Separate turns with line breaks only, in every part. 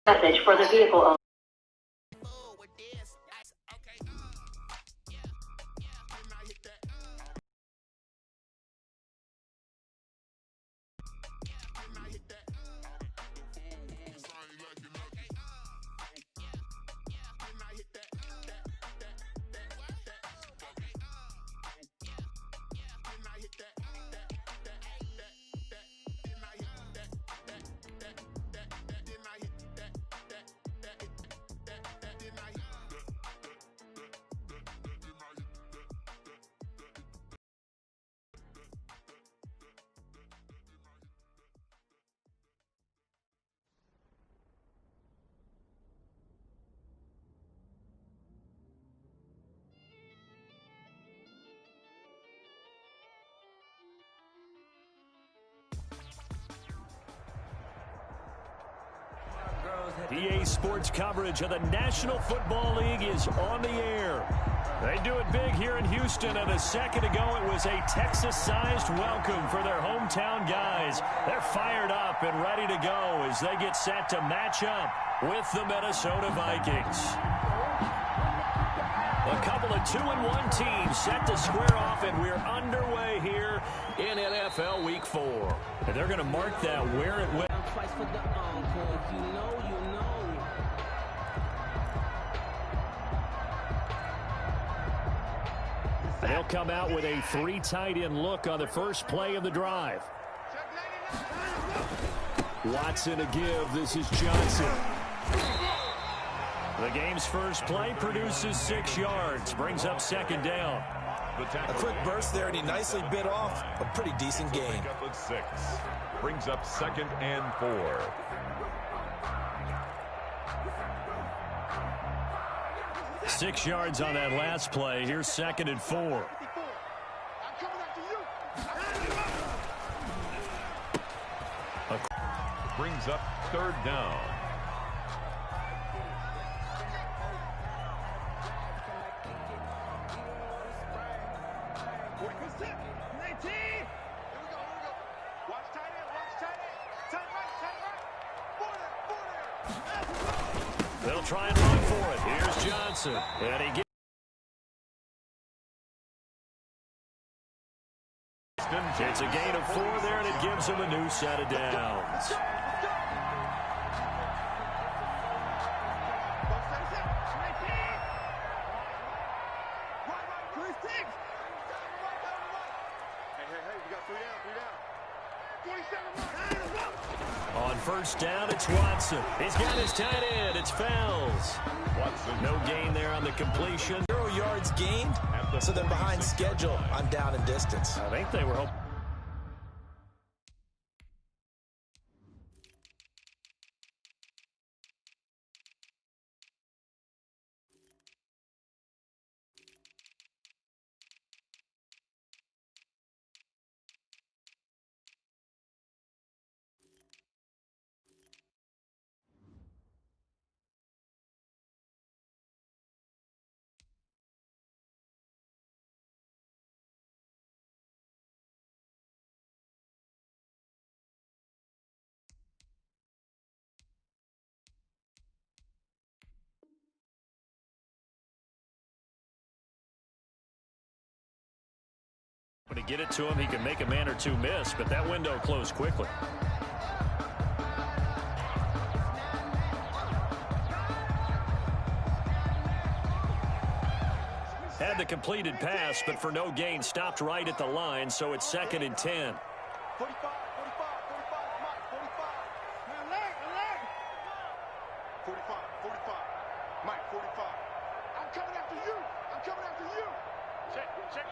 Message for the vehicle owner.
EA Sports coverage of the National Football League is on the air. They do it big here in Houston, and a second ago it was a Texas-sized welcome for their hometown guys. They're fired up and ready to go as they get set to match up with the Minnesota Vikings. A couple of 2-1 teams set to square off, and we're underway here in NFL Week 4. And they're going to mark that where it went. They'll come out with a 3 tight end look on the first play of the drive. Watson to give. This is Johnson. The game's first play produces 6 yards. Brings up second down.
A quick burst there, and he nicely bit off a pretty decent gain.
Up at 6. Brings up 2nd and 4.
Six yards on that last play. Here's 2nd and 4.
Brings up 3rd down.
They'll try and run for it. Here's Johnson. And he gets it's a gain of 4 there, and it gives him a new set of downs. On first down, it's Watson. He's got his tight end. It's Fells.
Watson.
No gain there on the completion.
0 yards gained, so they're behind schedule on down and distance.
I think they were hoping. To get it to him, he can make a man or two miss, but that window closed quickly. Had the completed pass, but for no gain, stopped right at the line, so it's 2nd and 10.
45. Mike, 45. I'm coming after you. Check.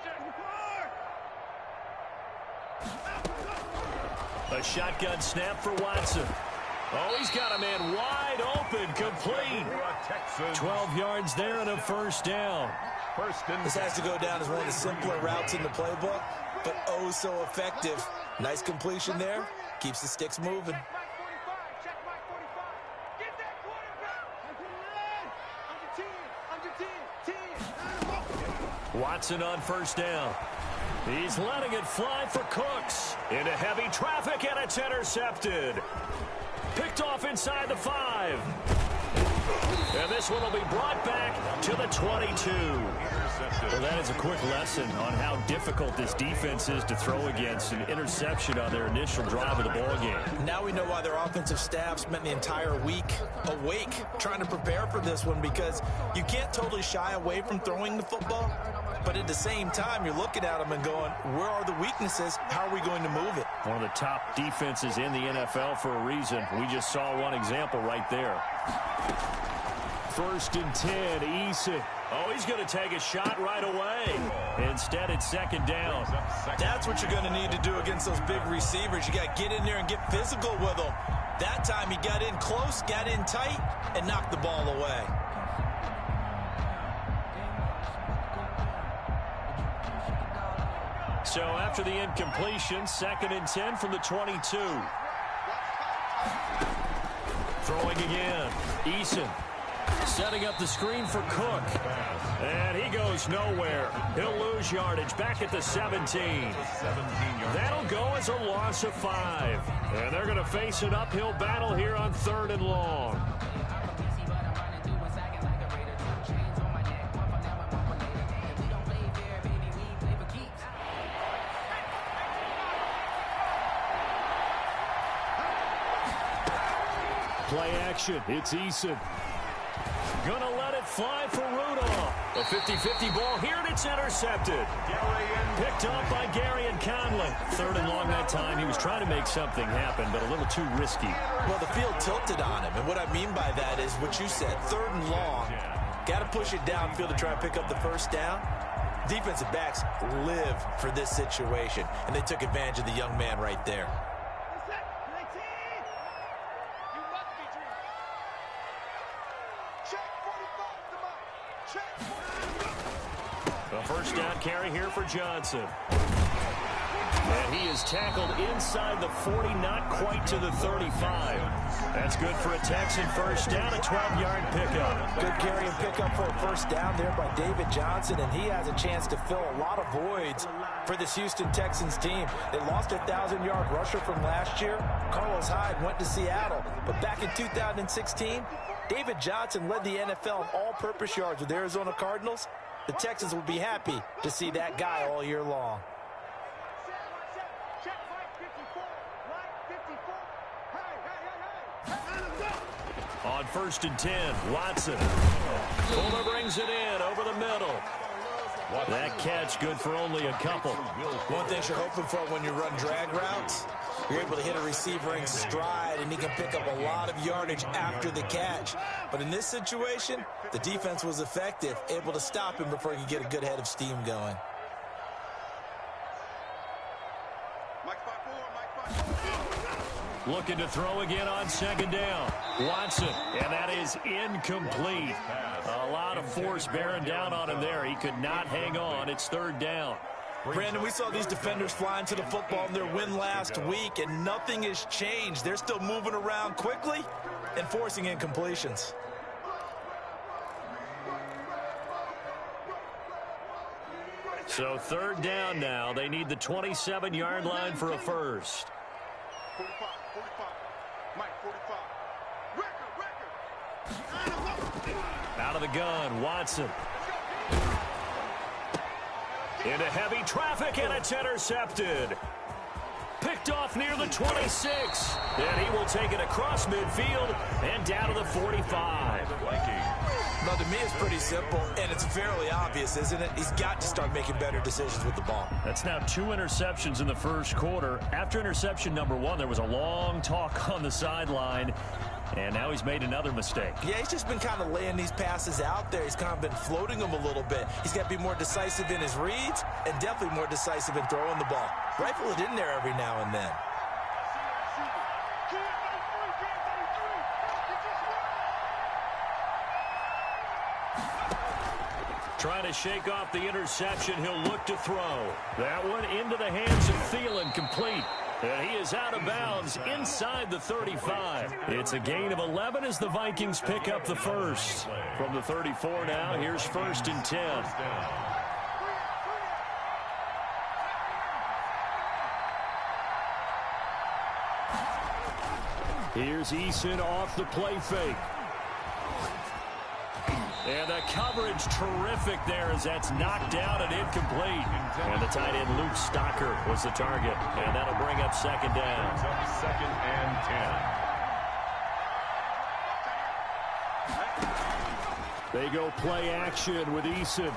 A shotgun snap for Watson. Oh, he's got a man wide open, complete. 12 yards there and a first down.
This has to go down as one of the simpler routes in the playbook, but oh so effective. Nice completion there. Keeps the sticks moving.
Watson on first down. He's letting it fly for Cooks. Into heavy traffic, and it's intercepted. Picked Picked off inside the 5. And this one will be brought back to the 22. Well, that is a quick lesson on how difficult this defense is to throw against. An interception on their initial drive of the ballgame.
Now we know why their offensive staff spent the entire week awake trying to prepare for this one, because you can't totally shy away from throwing the football, but at the same time, you're looking at them and going, where are the weaknesses? How are we going to move it?
One of the top defenses in the NFL for a reason. We just saw one example right there. 1st and 10, Eason. Oh, he's going to take a shot right away. Instead, it's 2nd down.
That's what you're going to need to do against those big receivers. You got to get in there and get physical with them. That time he got in close, got in tight, and knocked the ball away.
So after the incompletion, 2nd and 10 from the 22. Throwing again. Eason setting up the screen for Cook. And he goes nowhere. He'll lose yardage back at the 17. That'll go as a loss of 5. And they're going to face an uphill battle here on 3rd and long. Play action. It's Eason. Gonna let it fly for Rudolph. A 50-50 ball here, and it's intercepted. Picked up by Gary and Conley. 3rd and long that time. He was trying to make something happen, but a little too risky.
Well, the field tilted on him, and what I mean by that is what you said. 3rd and long. Got to push it downfield to try and pick up the 1st down. Defensive backs live for this situation, and they took advantage of the young man right there.
A 1st down carry here for Johnson. And he is tackled inside the 40, not quite to the 35. That's good for a Texan 1st down, a 12-yard pickup.
Good carry and pickup for a 1st down there by David Johnson, and he has a chance to fill a lot of voids for this Houston Texans team. They lost their 1,000-yard rusher from last year. Carlos Hyde went to Seattle, but back in 2016, David Johnson led the NFL in all-purpose yards with the Arizona Cardinals. The Texans will be happy to see that guy all year long.
On 1st and 10, Watson. Fuller brings it in over the middle. That catch good for only a couple.
One thing you're hoping for when you run drag routes, you're able to hit a receiver in stride, and he can pick up a lot of yardage after the catch. But in this situation, the defense was effective, able to stop him before he could get a good head of steam going.
Looking to throw again on 2nd down. Watson, and that is incomplete. A lot of force bearing down on him there. He could not hang on. It's 3rd down.
Brandon, we saw these defenders flying to the football in their win last week, and nothing has changed. They're still moving around quickly and forcing incompletions.
So 3rd down now. They need the 27-yard line for a 1st.
45, Mike, 45. Record.
Out of the gun, Watson. Into heavy traffic, and it's intercepted. Picked off near the 26. And he will take it across midfield and down to the 45.
Now, to me, it's pretty simple, and it's fairly obvious, isn't it? He's got to start making better decisions with the ball.
That's now 2 interceptions in the 1st quarter. After interception number 1, there was a long talk on the sideline, and now he's made another mistake.
Yeah, he's just been kind of laying these passes out there. He's kind of been floating them a little bit. He's got to be more decisive in his reads and definitely more decisive in throwing the ball. Rifle it in there every now and then.
Trying to shake off the interception. He'll look to throw. That one into the hands of Thielen, complete. And he is out of bounds inside the 35. It's a gain of 11 as the Vikings pick up the 1st. From the 34 now, here's 1st and 10. Here's Eason off the play fake. And the coverage terrific there as that's knocked down and incomplete. And the tight end Luke Stocker was the target. And that'll bring up second down.
Second and 10.
They go play action with Eason.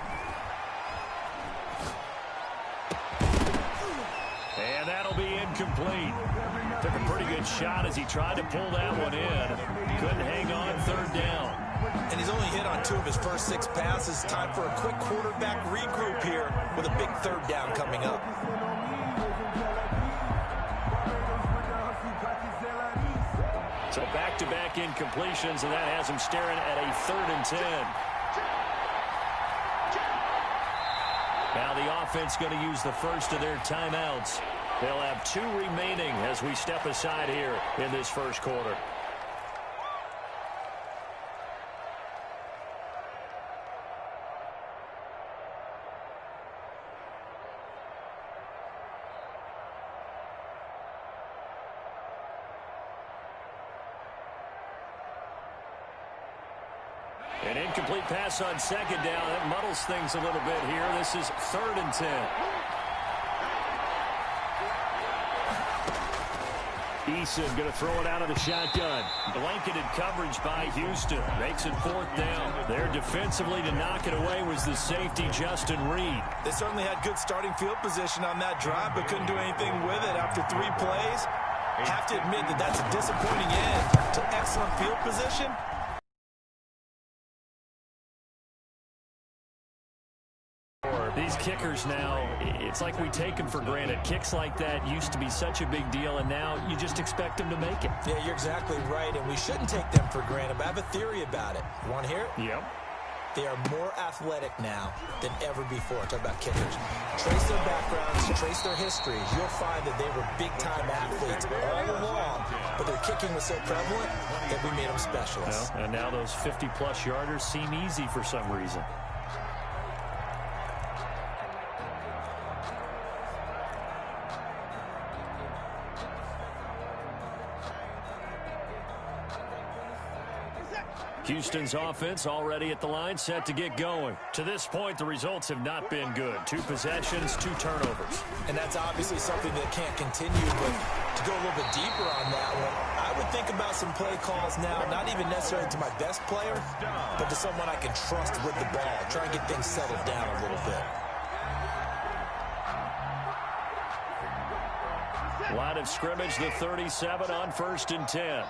And that'll be incomplete. Took a pretty good shot as he tried to pull that one in. Couldn't hang on third down.
And he's only hit on 2 of his first 6 passes. Time for a quick quarterback regroup here with a big third down coming up.
So back-to-back incompletions, and that has him staring at a 3rd and 10. Now the offense going to use the first of their timeouts. They'll have 2 remaining as we step aside here in this first quarter. An incomplete pass on second down. That muddles things a little bit here. This is 3rd and 10. Eason going to throw it out of the shotgun. Blanketed coverage by Houston. Makes it 4th down. There defensively to knock it away was the safety, Justin Reed.
They certainly had good starting field position on that drive, but couldn't do anything with it after 3 plays. Have to admit that that's a disappointing end to excellent field position.
These kickers now, it's like we take them for granted. Kicks like that used to be such a big deal, and now you just expect them to make it.
Yeah, you're exactly right, and we shouldn't take them for granted, but I have a theory about it. You want to hear it?
Yep.
They are more athletic now than ever before. Talk about kickers. Trace their backgrounds, trace their histories. You'll find that they were big-time athletes all along, but their kicking was so prevalent that we made them specialists.
Well, and now those 50-plus yarders seem easy for some reason. Houston's offense already at the line, set to get going. To this point, the results have not been good. 2 possessions, 2 turnovers.
And that's obviously something that can't continue, but to go a little bit deeper on that one, I would think about some play calls now, not even necessarily to my best player, but to someone I can trust with the ball. Try and get things settled down a little bit.
Line of scrimmage, the 37 on 1st and 10.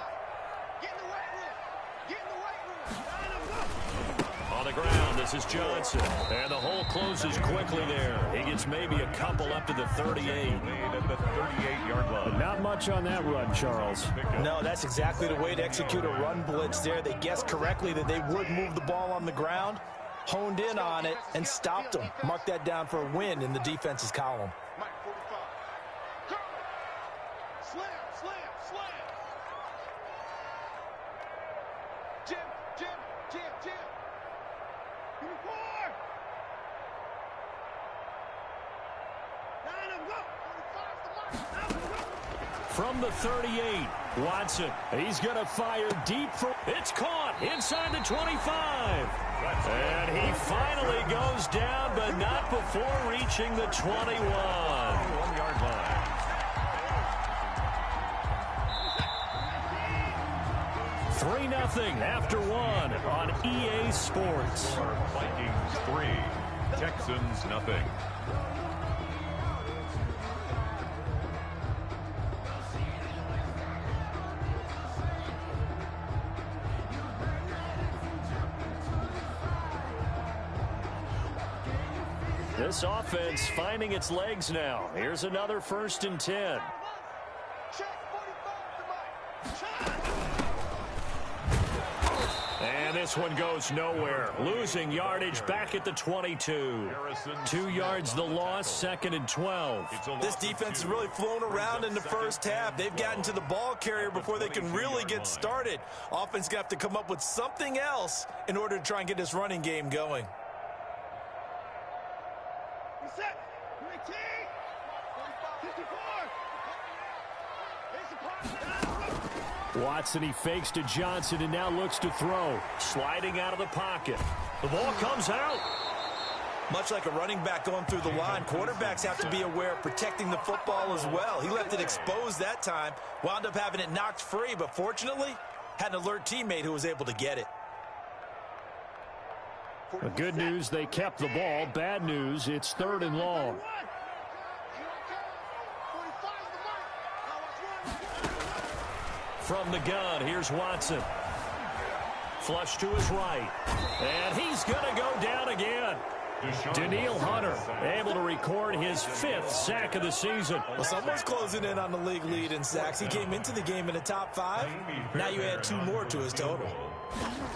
On the ground, this is Johnson. And the hole closes quickly there. He gets maybe a couple up to the 38.
At the 38-yard line.
But not much on that run, Charles.
No, that's exactly the way to execute a run blitz there. They guessed correctly that they would move the ball on the ground, honed in on it, and stopped them. Mark that down for a win in the defense's column.
Slam, slam, slam. Jim, Jim, Jim, Jim. Give me 4. 9 of them, go. 45's the mark. 9 of them, go.
From the 38, Watson. He's going to fire deep for... It's caught inside the 25. And he finally goes down, but not before reaching the 21.
21-yard line.
3-0 after 1 on EA Sports.
Vikings 3, Texans nothing.
This offense finding its legs now. Here's another 1st and 10.
Check 45 to Mike. Check.
And this one goes nowhere. Losing yardage back at the 22. 2 yards the loss, 2nd and 12.
This defense has really flown around in the first half. They've gotten to the ball carrier before they can really get started. Offense going to have to come up with something else in order to try and get this running game going.
Reset. 19. 54. It's a pass. 9 of them, go.
Watson, he fakes to Johnson and now looks to throw. Sliding out of the pocket. The ball comes out.
Much like a running back going through the line, quarterbacks have to be aware of protecting the football as well. He left it exposed that time, wound up having it knocked free, but fortunately, had an alert teammate who was able to get it.
The good news, they kept the ball. Bad news, it's 3rd and long. From the gun, here's Watson. Flush to his right. And he's going to go down again. Daniil Hunter able to record his 5th sack of the season.
Well, someone's closing in on the league lead in sacks. He came into the game in the top 5. Now you add 2 more to his total.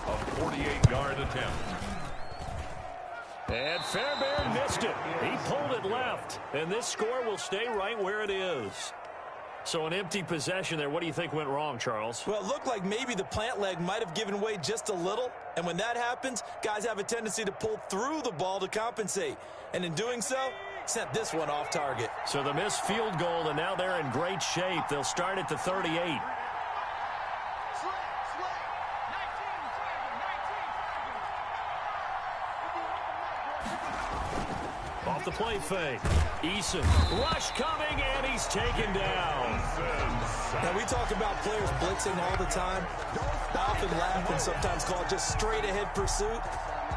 A 48-yard attempt.
And Fairbairn missed it. He pulled it left. And this score will stay right where it is. So an empty possession there. What do you think went wrong, Charles?
Well, it looked like maybe the plant leg might have given way just a little. And when that happens, guys have a tendency to pull through the ball to compensate. And in doing so, sent this one off target.
So the missed field goal, and now they're in great shape. They'll start at the 38. Off the play fake. Eason. Rush coming, and he's taken down.
Now, we talk about players blitzing all the time. I often laugh and sometimes call it just straight-ahead pursuit.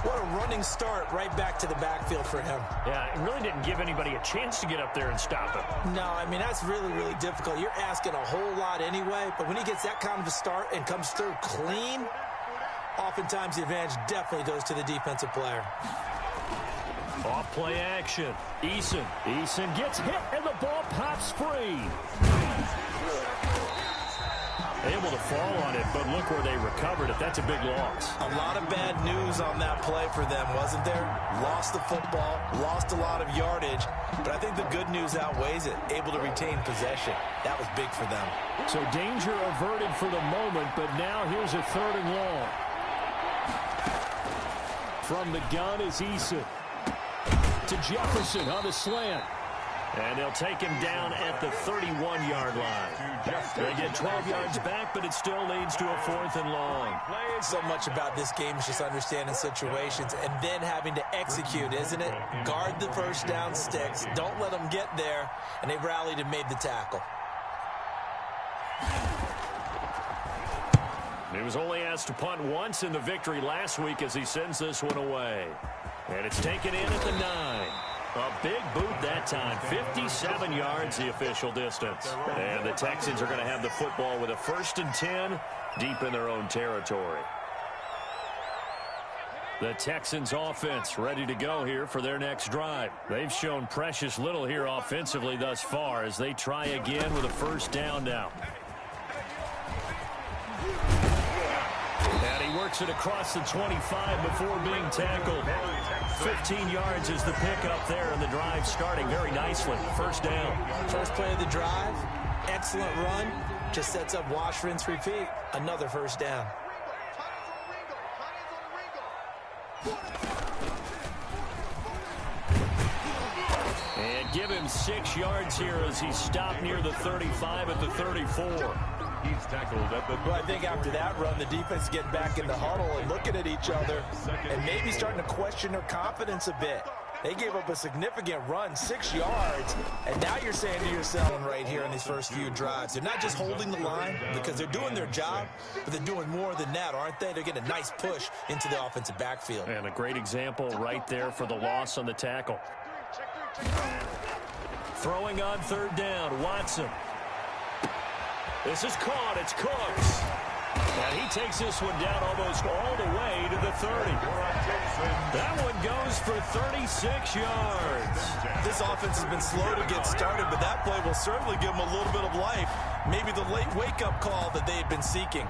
What a running start right back to the backfield for him.
Yeah, it really didn't give anybody a chance to get up there and stop him.
No, I mean, that's really, really difficult. You're asking a whole lot anyway, but when he gets that kind of a start and comes through clean, oftentimes the advantage definitely goes to the defensive player.
Off play action. Eason. Eason gets hit, and the ball pops free. Able to fall on it, but look where they recovered it. That's a big loss.
A lot of bad news on that play for them, wasn't there? Lost the football, lost a lot of yardage, but I think the good news outweighs it. Able to retain possession. That was big for them.
So danger averted for the moment, but now here's a 3rd and long. From the gun is Eason. To Jefferson on the slant. And they'll take him down at the 31-yard line. They get 12 yards back, but it still leads to a 4th and long.
So much about this game is just understanding situations and then having to execute, isn't it? Guard the first down sticks. Don't let them get there. And they rallied and made the tackle.
He was only asked to punt once in the victory last week as he sends this one away. And it's taken in at the 9. A big boot that time. 57 yards the official distance. And the Texans are going to have the football with a 1st and 10 deep in their own territory. The Texans offense ready to go here for their next drive. They've shown precious little here offensively thus far as they try again with a 1st down now. And he works it across the 25 before being tackled. 15 yards is the pickup there, and the drive starting very nicely. 1st down.
First play of the drive, excellent run. Just sets up wash, rinse, repeat. Another 1st down.
And give him 6 yards here as he's stopped near the 35 at the 34.
He's tackled at the...
Well, I think after that run, the defense is getting back in the huddle and looking at each other and maybe starting to question their confidence a bit. They gave up a significant run, 6 yards, and now you're saying to yourself right here in these first few drives, they're not just holding the line because they're doing their job, but they're doing more than that, aren't they? They're getting a nice push into the offensive backfield.
And a great example right there for the loss on the tackle. Throwing on 3rd down, Watson. This is caught. It's Cooks. And he takes this one down almost all the way to the 30. That one goes for 36 yards.
This offense has been slow to get started, but that play will certainly give them a little bit of life. Maybe the late wake-up call that they had been seeking.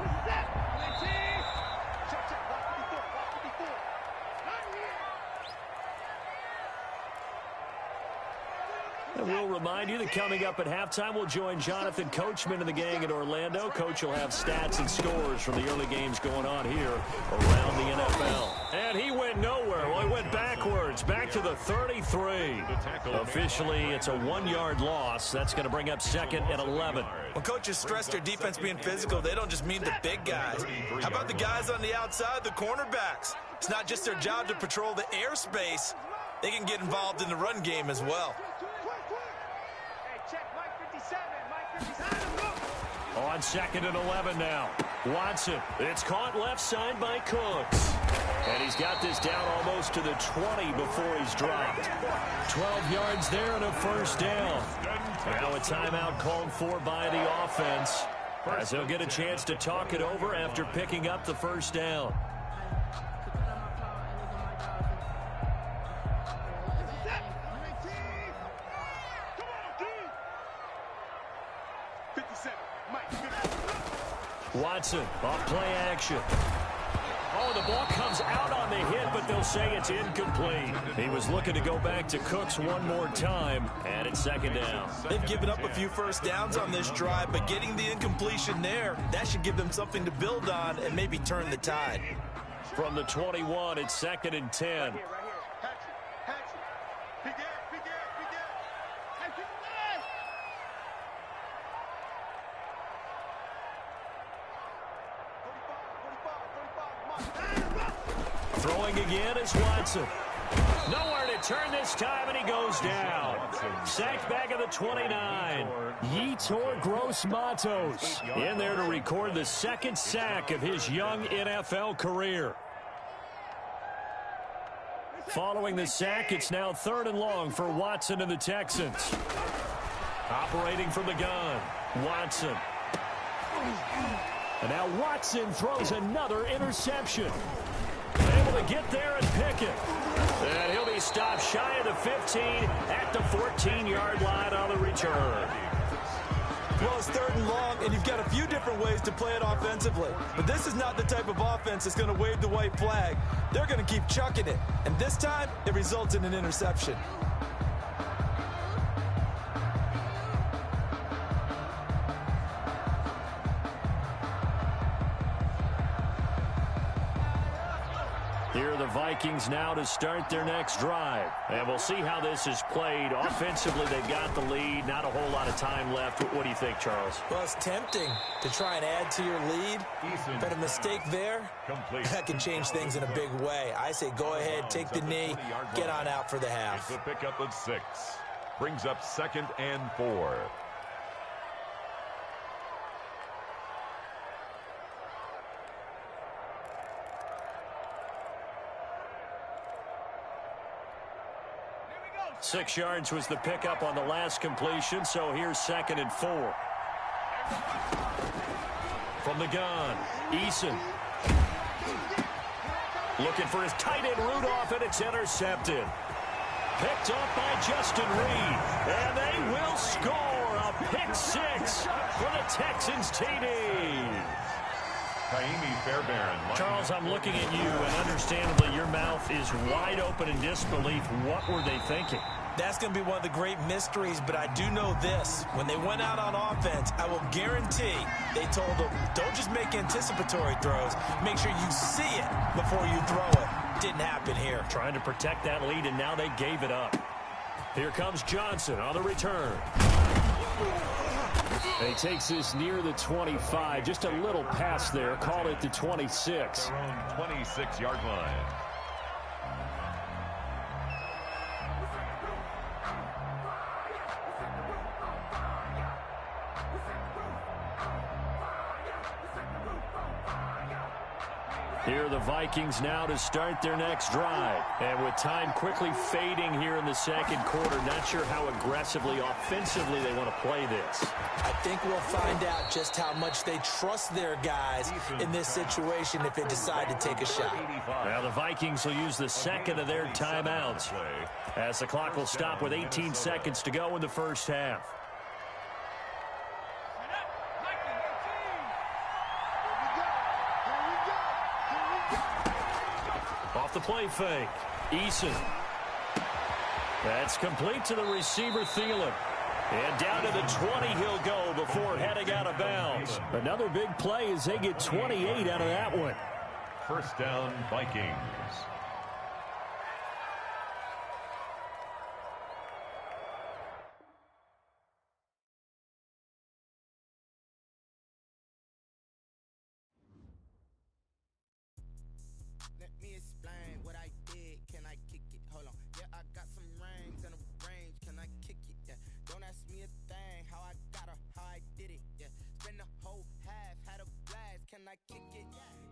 And we'll remind you that coming up at halftime, we'll join Jonathan Coachman and the gang in Orlando. Coach will have stats and scores from the early games going on here around the NFL. And he went nowhere. Well, he went backwards, back to the 33. Officially, it's a 1-yard loss. That's going to bring up second and 11.
When coaches stress their defense being physical, they don't just mean the big guys. How about the guys on the outside, the cornerbacks? It's not just their job to patrol the airspace. They can get involved in the run game as well.
On second and 11 now. Watson. It's caught left side by Cooks. And he's got this down almost to the 20 before he's dropped. 12 yards there and a first down. Now a timeout called for by the offense, as they'll get a chance to talk it over after picking up the first down. Watson, off play action. Oh, the ball comes out on the hit, but they'll say it's incomplete. He was looking to go back to Cooks one more time, and it's second down.
They've given up a few first downs on this drive, but getting the incompletion there, that should give them something to build on and maybe turn the tide.
From the 21, it's second and 10. Throwing again is Watson. Nowhere to turn this time, and he goes down. Sacked back at the 29. Yetur Gross-Matos in there to record the second sack of his young NFL career. Following the sack, it's now third and long for Watson and the Texans. Operating from the gun, Watson. And now Watson throws another interception. Able to get there and pick it. And he'll be stopped shy of the 15 at the 14-yard line on the return.
Well, it's third and long, and you've got a few different ways to play it offensively. But this is not the type of offense that's going to wave the white flag. They're going to keep chucking it. And this time, it results in an interception.
Here are the Vikings now to start their next drive. And we'll see how this is played. Offensively, they've got the lead. Not a whole lot of time left. What do you think, Charles?
Well, it's tempting to try and add to your lead. But a mistake there, that can change things in a big way. I say go ahead, take the knee, get on out for the half.
The pickup of 6. Brings up second and 4.
Six yards was the pickup on the last completion, so here's second and 4. From the gun, Eason. Looking for his tight end Rudolph, and it's intercepted. Picked up by Justin Reed, and they will score a pick 6 for the Texans TD. Charles, I'm looking at you, and understandably your mouth is wide open in disbelief. What were they thinking?
That's going to be one of the great mysteries, but I do know this. When they went out on offense, I will guarantee they told them, don't just make anticipatory throws. Make sure you see it before you throw it. Didn't happen here.
Trying to protect that lead, and now they gave it up. Here comes Johnson on the return. And he takes this near the 25. Just a little pass there. Call it the 26.
26-yard line.
Here are the Vikings now to start their next drive. And with time quickly fading here in the second quarter, not sure how aggressively, offensively they want to play this.
I think we'll find out just how much they trust their guys in this situation if they decide to take a shot.
Now the Vikings will use the second of their timeouts, as the clock will stop with 18 seconds to go in the first half. Off the play fake, Eason. That's complete to the receiver, Thielen. And down to the 20 he'll go before heading out of bounds. Another big play as they get 28 out of that one.
First down, Vikings.
Let me explain what I did. Can I kick it? Hold on. Yeah, I got some rings and a range. Can I kick it? Yeah. Don't ask me a thing. How I got her, how I did it. Yeah. Spend the whole half, had a blast. Can I kick it?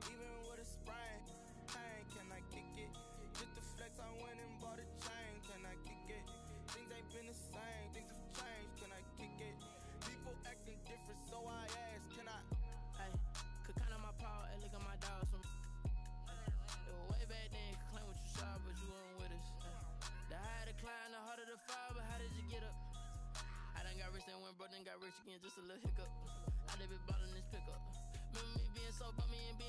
Even with a sprain. Pain, can I kick it? Just the flex, I went and bought a chain. Can I kick it? Things ain't been the same. Things have changed. Can I kick it? People acting different, so I asked. Can I?
Hey, could count on my power and look at my dogs from. Way back then, could claim what you saw, but you weren't with us. The higher the climb, the harder the fall, but how did you get up? I done got rich, then went broke, then got rich again, just a little hiccup. I done been ballin' this pickup. Remember me being so bummy and being